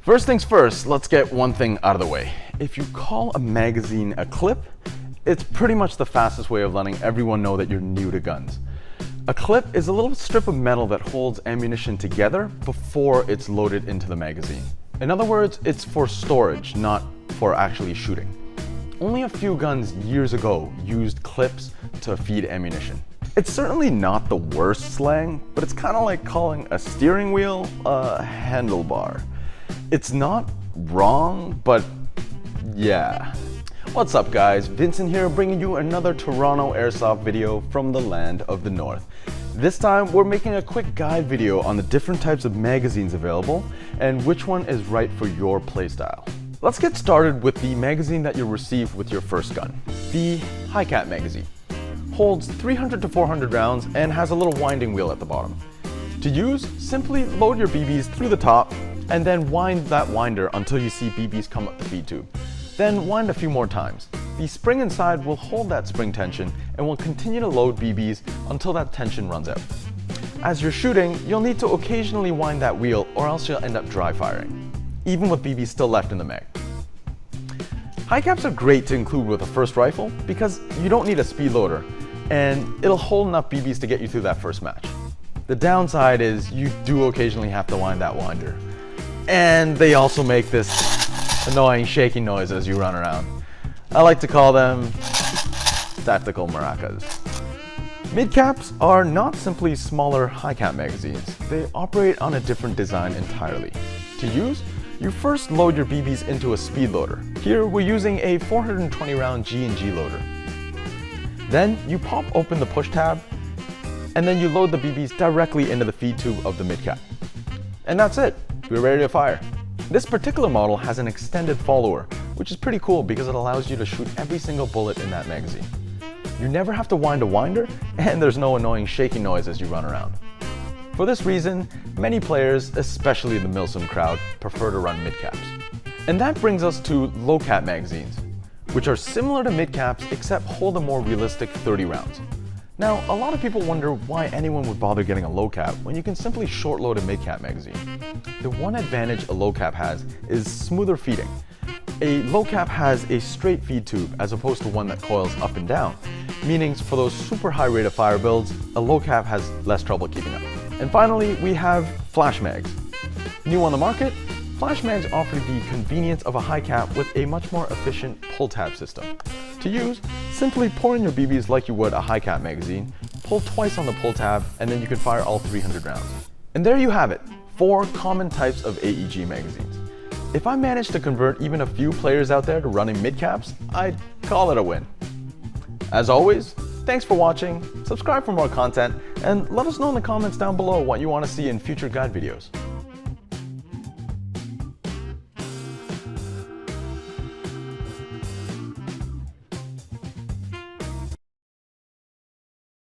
First things first, let's get one thing out of the way. If you call a magazine a clip, it's pretty much the fastest way of letting everyone know that you're new to guns. A clip is a little strip of metal that holds ammunition together before it's loaded into the magazine. In other words, it's for storage, not for actually shooting. Only a few guns years ago used clips to feed ammunition. It's certainly not the worst slang, but it's kind of like calling a steering wheel a handlebar. It's not wrong, but yeah. What's up guys, Vincent here bringing you another Toronto Airsoft video from the land of the North. This time we're making a quick guide video on the different types of magazines available and which one is right for your playstyle. Let's get started with the magazine that you receive with your first gun. The Hi-Cat magazine. Holds 300 to 400 rounds and has a little winding wheel at the bottom. To use, simply load your BBs through the top and then wind that winder until you see BBs come up the feed tube. Then wind a few more times. The spring inside will hold that spring tension and will continue to load BBs until that tension runs out. As you're shooting, you'll need to occasionally wind that wheel or else you'll end up dry firing, even with BBs still left in the mag. High caps are great to include with a first rifle because you don't need a speed loader and it'll hold enough BBs to get you through that first match. The downside is you do occasionally have to wind that winder. And they also make this annoying shaking noise as you run around. I like to call them tactical maracas. Mid-caps are not simply smaller high-cap magazines. They operate on a different design entirely. To use, you first load your BBs into a speed loader. Here we're using a 420 round G&G loader. Then you pop open the push tab and then you load the BBs directly into the feed tube of the mid-cap. And that's it. We're ready to fire. This particular model has an extended follower, which is pretty cool because it allows you to shoot every single bullet in that magazine. You never have to wind a winder, and there's no annoying shaking noise as you run around. For this reason, many players, especially the Milsim crowd, prefer to run mid-caps. And that brings us to low-cap magazines, which are similar to mid-caps except hold a more realistic 30 rounds. Now, a lot of people wonder why anyone would bother getting a low cap when you can simply short load a mid cap magazine. The one advantage a low cap has is smoother feeding. A low cap has a straight feed tube as opposed to one that coils up and down, meaning for those super high rate of fire builds, a low cap has less trouble keeping up. And finally, we have flash mags. New on the market, flash mags offer the convenience of a high cap with a much more efficient pull tab system. To use, simply pour in your BBs like you would a high cap magazine, pull twice on the pull tab, and then you can fire all 300 rounds. And there you have it, 4 common types of AEG magazines. If I managed to convert even a few players out there to running mid-caps, I'd call it a win. As always, thanks for watching, subscribe for more content, and let us know in the comments down below what you want to see in future guide videos.